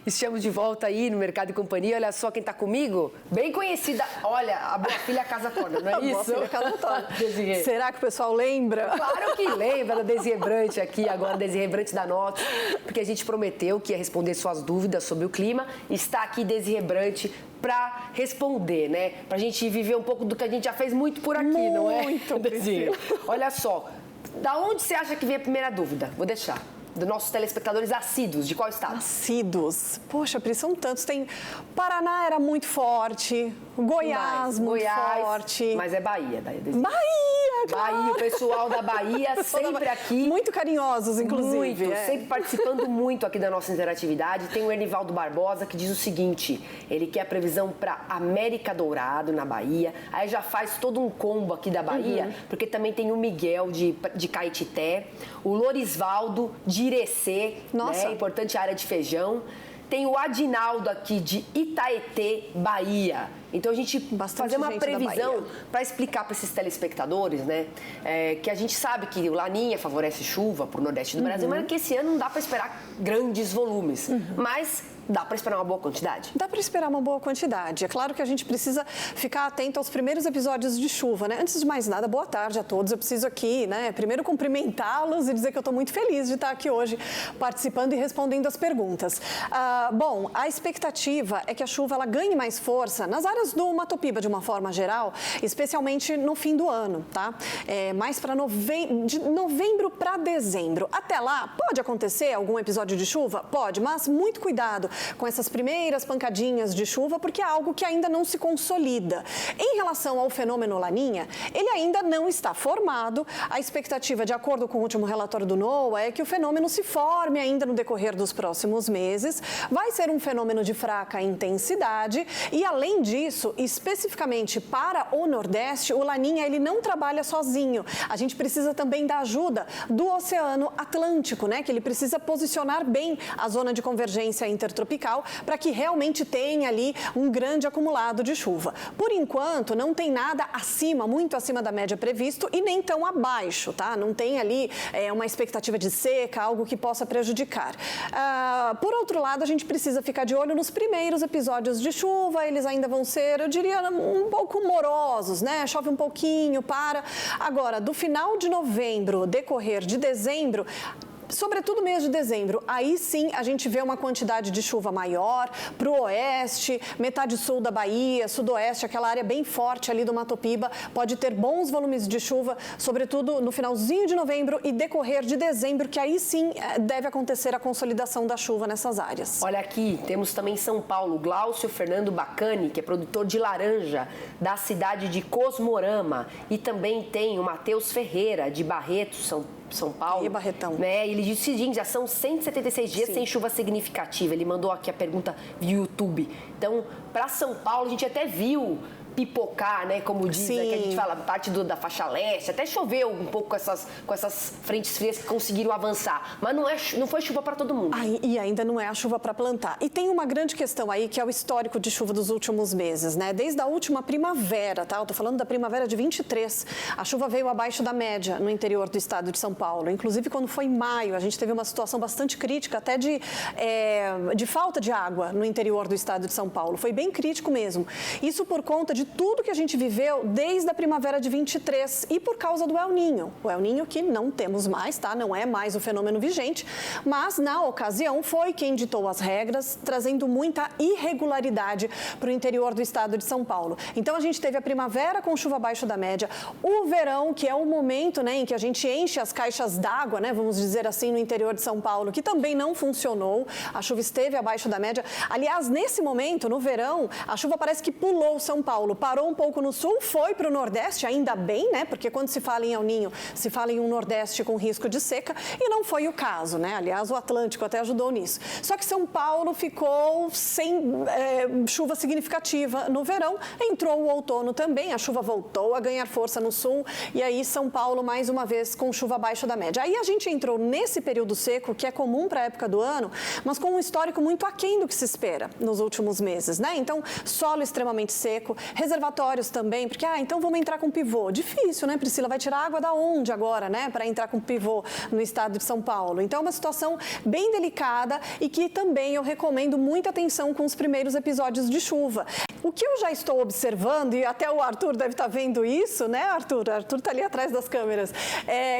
Estamos de volta aí no Mercado e Companhia. Olha só quem está comigo. Bem conhecida. Olha, a Boa Filha Casa Torna, não é isso? Boa Filha Casa Torna. Será que o pessoal lembra? Claro que lembra da Desirê Brant aqui, agora Desirê Brant da Nota, porque a gente prometeu que ia responder suas dúvidas sobre o clima. Está aqui Desirê Brant para responder, né? Para a gente viver um pouco do que a gente já fez muito por aqui, não é? Muito, Desirê. Olha só, da onde você acha que vem a primeira dúvida? Vou deixar. Dos nossos telespectadores assíduos, de qual estado? Assíduos. Poxa, Pri, são tantos. Tem Paraná era muito forte, Goiás muito forte. Mas é Bahia, daí. Bahia, claro. Bahia, o pessoal da Bahia sempre aqui. Muito carinhosos, inclusive. Muito, sempre participando muito aqui da nossa interatividade. Tem o Enivaldo Barbosa que diz o seguinte, ele quer a previsão para América Dourado, na Bahia. Aí já faz todo um combo aqui da Bahia, porque também tem o Miguel de Caetité, o Lorisvaldo de Irecê, né? Importante área de feijão. Tem o Adinaldo aqui de Itaetê, Bahia. Então a gente fazer uma previsão para explicar para esses telespectadores, né? Que a gente sabe que o Laninha favorece chuva para o Nordeste do Brasil, mas que esse ano não dá para esperar grandes volumes. Mas dá para esperar uma boa quantidade? Dá para esperar uma boa quantidade. É claro que a gente precisa ficar atento aos primeiros episódios de chuva, né? Antes de mais nada, boa tarde a todos. Eu preciso aqui, né, primeiro cumprimentá-los e dizer que eu estou muito feliz de estar aqui hoje participando e respondendo as perguntas. Bom, a expectativa é que a chuva ela ganhe mais força nas áreas do Mato Piba, de uma forma geral, especialmente no fim do ano, tá? Mais para de novembro para dezembro. Até lá, pode acontecer algum episódio de chuva? Pode, mas muito cuidado com essas primeiras pancadinhas de chuva, porque é algo que ainda não se consolida. Em relação ao fenômeno Laninha, ele ainda não está formado. A expectativa, de acordo com o último relatório do NOAA, é que o fenômeno se forme ainda no decorrer dos próximos meses. Vai ser um fenômeno de fraca intensidade e, além disso, especificamente para o Nordeste, o Laninha ele não trabalha sozinho. A gente precisa também da ajuda do Oceano Atlântico, né? Que ele precisa posicionar bem a zona de convergência intertropical para que realmente tenha ali um grande acumulado de chuva. Por enquanto, não tem nada acima, muito acima da média previsto e nem tão abaixo, tá? Não tem ali uma expectativa de seca, algo que possa prejudicar. Por outro lado, a gente precisa ficar de olho nos primeiros episódios de chuva, eles ainda vão ser, eu diria, um pouco morosos, né? Chove um pouquinho, para. Agora, do final de novembro, decorrer de dezembro, sobretudo mês de dezembro, aí sim a gente vê uma quantidade de chuva maior para o oeste, metade sul da Bahia, sudoeste, aquela área bem forte ali do Mato Piba, pode ter bons volumes de chuva, sobretudo no finalzinho de novembro e decorrer de dezembro, que aí sim deve acontecer a consolidação da chuva nessas áreas. Olha aqui, temos também São Paulo, Glaucio Fernando Bacani, que é produtor de laranja da cidade de Cosmorama, e também tem o Matheus Ferreira, de Barreto, São Paulo. E Barretão. Né? Ele diz o seguinte, já são 176 dias sem chuva significativa. Ele mandou aqui a pergunta via YouTube. Então, para São Paulo, a gente até viu pipocar, né? Como diz, né, que a gente fala, parte da faixa leste. Até choveu um pouco com essas frentes frias que conseguiram avançar. Mas não foi chuva para todo mundo. E ainda não é a chuva para plantar. E tem uma grande questão aí, que é o histórico de chuva dos últimos meses, né? Desde a última primavera, tá? Eu tô falando da primavera de 23. A chuva veio abaixo da média no interior do estado de São Paulo. Inclusive, quando foi em maio, a gente teve uma situação bastante crítica, até de falta de água no interior do estado de São Paulo. Foi bem crítico mesmo. Isso por conta de tudo que a gente viveu desde a primavera de 23 e por causa do El Niño. O El Niño que não temos mais, tá? Não é mais o fenômeno vigente, mas na ocasião foi quem ditou as regras, trazendo muita irregularidade para o interior do estado de São Paulo. Então a gente teve a primavera com chuva abaixo da média, o verão, que é o momento, né, em que a gente enche as caixas d'água, né, vamos dizer assim, no interior de São Paulo, que também não funcionou, a chuva esteve abaixo da média. Aliás, nesse momento, no verão, a chuva parece que pulou São Paulo, parou um pouco no sul, foi para o Nordeste, ainda bem, né? Porque quando se fala em El Niño, se fala em um Nordeste com risco de seca, e não foi o caso, né? Aliás, o Atlântico até ajudou nisso. Só que São Paulo ficou sem chuva significativa no verão, entrou o outono também, a chuva voltou a ganhar força no sul, e aí São Paulo, mais uma vez, com chuva abaixo da média. Aí a gente entrou nesse período seco, que é comum para a época do ano, mas com um histórico muito aquém do que se espera nos últimos meses, né? Então, solo extremamente seco, Reservatórios também, porque, então vamos entrar com pivô. Difícil, né, Priscila? Vai tirar água da onde agora, né, para entrar com pivô no estado de São Paulo? Então, é uma situação bem delicada e que também eu recomendo muita atenção com os primeiros episódios de chuva. O que eu já estou observando, e até o Arthur deve estar vendo isso, né, Arthur? Arthur está ali atrás das câmeras,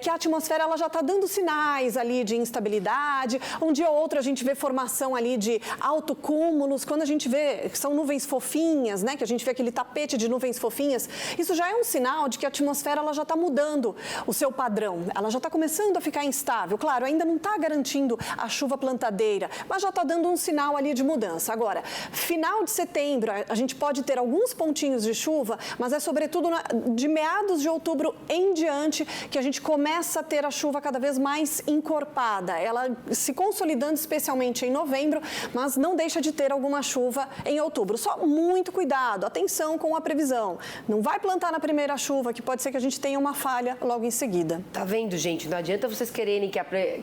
que a atmosfera ela já está dando sinais ali de instabilidade. Um dia ou outro a gente vê formação ali de altocúmulos. Quando a gente vê que são nuvens fofinhas, né, que a gente vê aquele tapete de nuvens fofinhas, isso já é um sinal de que a atmosfera ela já está mudando o seu padrão. Ela já está começando a ficar instável. Claro, ainda não está garantindo a chuva plantadeira, mas já está dando um sinal ali de mudança. Agora, final de setembro, a gente pode ter alguns pontinhos de chuva, mas é sobretudo de meados de outubro em diante que a gente começa a ter a chuva cada vez mais encorpada. Ela se consolidando especialmente em novembro, mas não deixa de ter alguma chuva em outubro. Só muito cuidado, atenção com a previsão. Não vai plantar na primeira chuva, que pode ser que a gente tenha uma falha logo em seguida. Tá vendo, gente? Não adianta vocês quererem que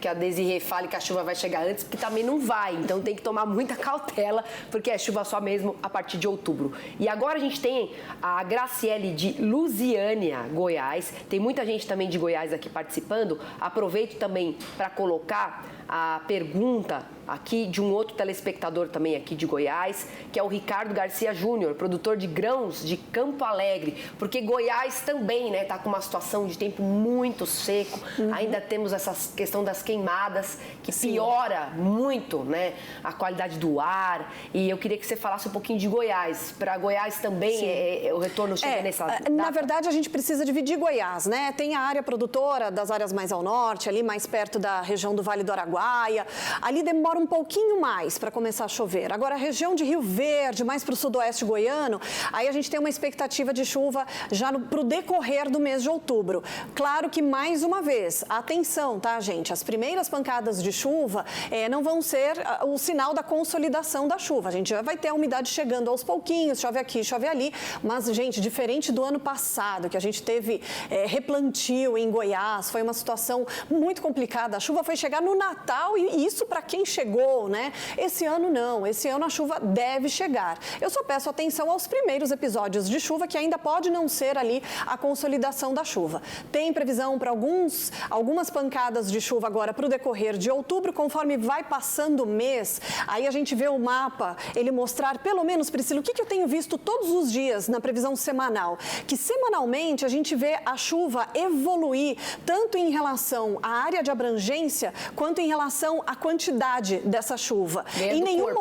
a Desirê fale que a chuva vai chegar antes, porque também não vai. Então tem que tomar muita cautela, porque é chuva só mesmo a partir de outubro. E agora a gente tem a Graciele de Lusiânia, Goiás. Tem muita gente também de Goiás aqui participando. Aproveito também para colocar a pergunta aqui de um outro telespectador também aqui de Goiás, que é o Ricardo Garcia Júnior, produtor de grãos de Campo Alegre, porque Goiás também, né, tá com uma situação de tempo muito seco. Ainda temos essa questão das queimadas, que piora muito, né, a qualidade do ar. E eu queria que você falasse um pouquinho de Goiás. Para Goiás também o retorno chega nessa data? Na verdade, a gente precisa dividir Goiás, né? Tem a área produtora das áreas mais ao norte, ali mais perto da região do Vale do Araguaia. Ali demora um pouquinho mais para começar a chover. Agora, a região de Rio Verde, mais para o sudoeste goiano, aí a gente tem uma expectativa de chuva já para o decorrer do mês de outubro. Claro que, mais uma vez, atenção, tá, gente? As primeiras pancadas de chuva não vão ser o sinal da consolidação da chuva. A gente já vai ter a umidade chegando aos pouquinhos, chove aqui, chove ali. Mas, gente, diferente do ano passado, que a gente teve replantio em Goiás, foi uma situação muito complicada. A chuva foi chegar no Natal e isso para quem chegou, né? Esse ano não, esse ano a chuva deve chegar. Eu só peço atenção aos primeiros episódios de chuva, que ainda pode não ser ali a consolidação da chuva. Tem previsão para algumas pancadas de chuva agora para o decorrer de outubro, conforme vai passando o mês. Aí a gente vê o mapa, ele mostrar pelo menos, Priscila, o que eu tenho visto todos os dias na previsão semanal? Que semanalmente a gente vê a chuva evoluir tanto em relação à área de abrangência quanto em relação à quantidade dessa chuva. Em nenhum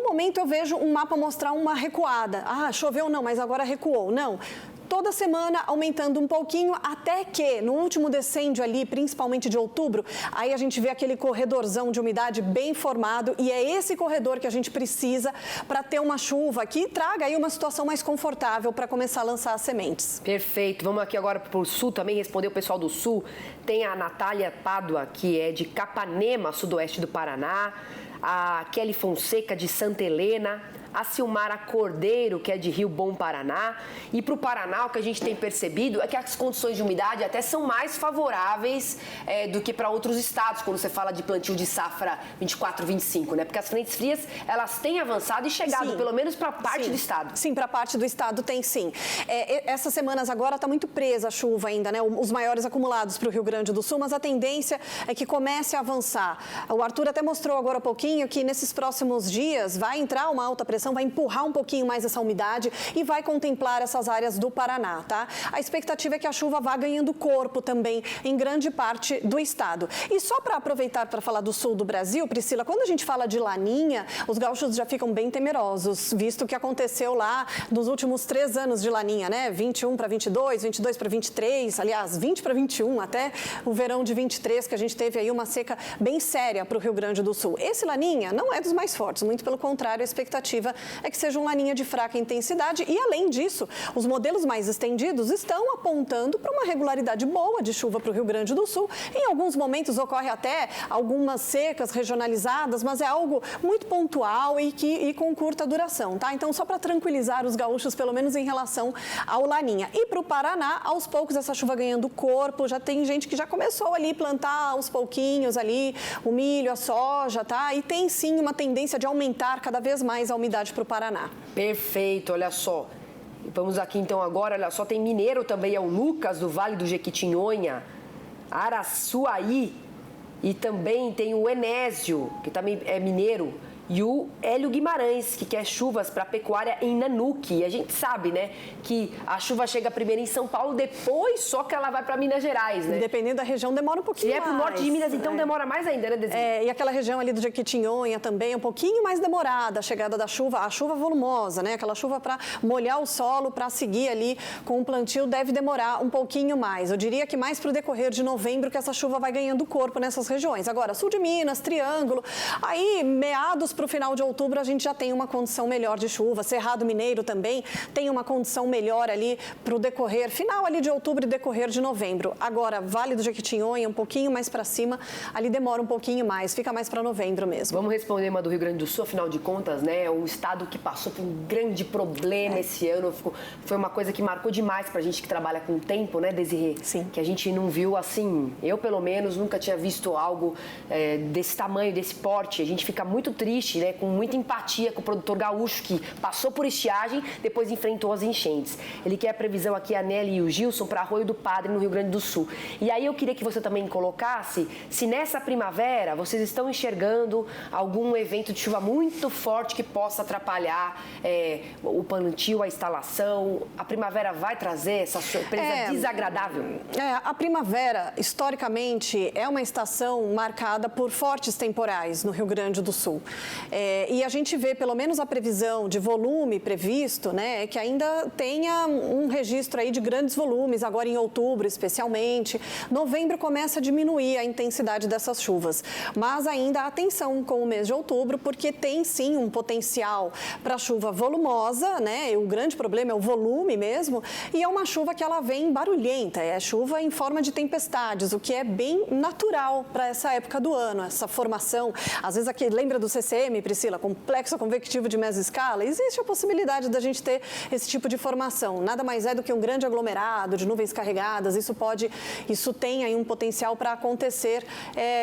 momento eu vejo um mapa mostrar uma recuada. Choveu não, mas agora recuou. Não. Toda semana aumentando um pouquinho, até que no último decêndio ali, principalmente de outubro, aí a gente vê aquele corredorzão de umidade bem formado e é esse corredor que a gente precisa para ter uma chuva que traga aí uma situação mais confortável para começar a lançar as sementes. Perfeito. Vamos aqui agora para o Sul também, responder o pessoal do Sul. Tem a Natália Pádua, que é de Capanema, sudoeste do Paraná, a Kelly Fonseca, de Santa Helena, a Silmara Cordeiro, que é de Rio Bom, Paraná. E para o Paraná, o que a gente tem percebido é que as condições de umidade até são mais favoráveis do que para outros estados, quando você fala de plantio de safra 24, 25, né? Porque as frentes frias, elas têm avançado e chegado, pelo menos para parte do estado. Sim, para parte do estado tem sim. Essas semanas agora está muito presa a chuva ainda, né? Os maiores acumulados para o Rio Grande do Sul, mas a tendência é que comece a avançar. O Arthur até mostrou agora há pouquinho que nesses próximos dias vai entrar uma alta pressão, vai empurrar um pouquinho mais essa umidade e vai contemplar essas áreas do Paraná, tá? A expectativa é que a chuva vá ganhando corpo também em grande parte do estado. E só para aproveitar para falar do sul do Brasil, Priscila, quando a gente fala de laninha, os gaúchos já ficam bem temerosos, visto o que aconteceu lá nos últimos 3 anos de laninha, né? 21 para 22, 22 para 23, aliás, 20 para 21, até o verão de 23, que a gente teve aí uma seca bem séria para o Rio Grande do Sul. Esse laninha não é dos mais fortes, muito pelo contrário, a expectativa é que seja uma laninha de fraca intensidade e, além disso, os modelos mais estendidos estão apontando para uma regularidade boa de chuva para o Rio Grande do Sul. Em alguns momentos ocorre até algumas secas regionalizadas, mas é algo muito pontual e com curta duração, tá? Então, só para tranquilizar os gaúchos, pelo menos em relação ao laninha. E para o Paraná, aos poucos, essa chuva ganhando corpo, já tem gente que já começou ali plantar aos pouquinhos ali o milho, a soja, tá? E tem sim uma tendência de aumentar cada vez mais a umidade novidade para o Paraná. Perfeito, olha só. Vamos aqui então agora, olha só, tem mineiro também, é o Lucas do Vale do Jequitinhonha, Araçuaí, e também tem o Enésio, que também é mineiro, e o Hélio Guimarães, que quer chuvas para pecuária em Nanuque. E a gente sabe, né, que a chuva chega primeiro em São Paulo, depois só que ela vai para Minas Gerais, né? Dependendo da região, demora um pouquinho mais. Se é pro norte de Minas, então demora mais ainda, né, Desirê? E aquela região ali do Jequitinhonha também é um pouquinho mais demorada a chegada da chuva, a chuva volumosa, né? Aquela chuva para molhar o solo, para seguir ali com o plantio, deve demorar um pouquinho mais. Eu diria que mais para o decorrer de novembro que essa chuva vai ganhando corpo nessas regiões. Agora, sul de Minas, Triângulo, aí meados para o final de outubro a gente já tem uma condição melhor de chuva. Cerrado Mineiro também tem uma condição melhor ali para o decorrer, final ali de outubro e decorrer de novembro. Agora, Vale do Jequitinhonha, um pouquinho mais para cima, ali demora um pouquinho mais, fica mais para novembro mesmo. Vamos responder uma do Rio Grande do Sul, afinal de contas, né? É um estado que passou por um grande problema esse ano. Foi uma coisa que marcou demais pra gente que trabalha com o tempo, né, Desirê? Sim. Que a gente não viu assim, eu pelo menos nunca tinha visto algo desse tamanho, desse porte. A gente fica muito triste, né? Com muita empatia com o produtor gaúcho que passou por estiagem, depois enfrentou as enchentes. Ele quer a previsão aqui, a Nelly e o Gilson, para Arroio do Padre, no Rio Grande do Sul. E aí eu queria que você também colocasse se nessa primavera vocês estão enxergando algum evento de chuva muito forte que possa atrapalhar o plantio, a instalação. A primavera vai trazer essa surpresa desagradável? A primavera, historicamente, é uma estação marcada por fortes temporais no Rio Grande do Sul. E a gente vê, pelo menos a previsão de volume previsto, né, que ainda tenha um registro aí de grandes volumes, agora em outubro especialmente. Novembro começa a diminuir a intensidade dessas chuvas, mas ainda atenção com o mês de outubro, porque tem sim um potencial para chuva volumosa, né, o grande problema é o volume mesmo, e é uma chuva que ela vem barulhenta, é chuva em forma de tempestades, o que é bem natural para essa época do ano, essa formação. Às vezes aqui, lembra do CCM, Priscila, complexo convectivo de mesoscala? Existe a possibilidade da gente ter esse tipo de formação. Nada mais é do que um grande aglomerado de nuvens carregadas. Isso tem aí um potencial para acontecer,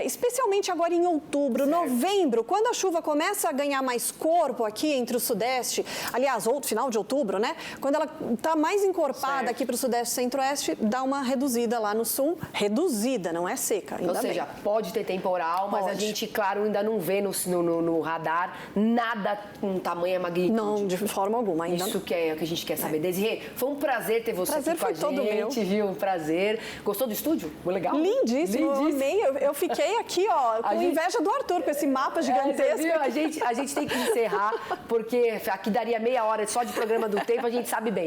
especialmente agora em outubro, novembro, quando a chuva começa a ganhar mais corpo aqui entre o sudeste, aliás, final de outubro, né? Quando ela está mais encorpada aqui para o sudeste e centro-oeste, dá uma reduzida lá no sul. Reduzida, não é seca, ainda Ou seja, pode ter temporal, mas a gente, claro, ainda não vê no radar nada com tamanha magnitude. Não, de forma alguma. Ainda Isso que é o que a gente quer saber. Desirê, foi um prazer ter você aqui com a gente. Todo meu. Viu? Um prazer. Gostou do estúdio? Foi legal? Lindíssimo. Eu amei. Eu fiquei aqui, ó, com inveja do Arthur, com esse mapa gigantesco. A gente tem que encerrar, porque aqui daria meia hora só de programa do tempo, a gente sabe bem.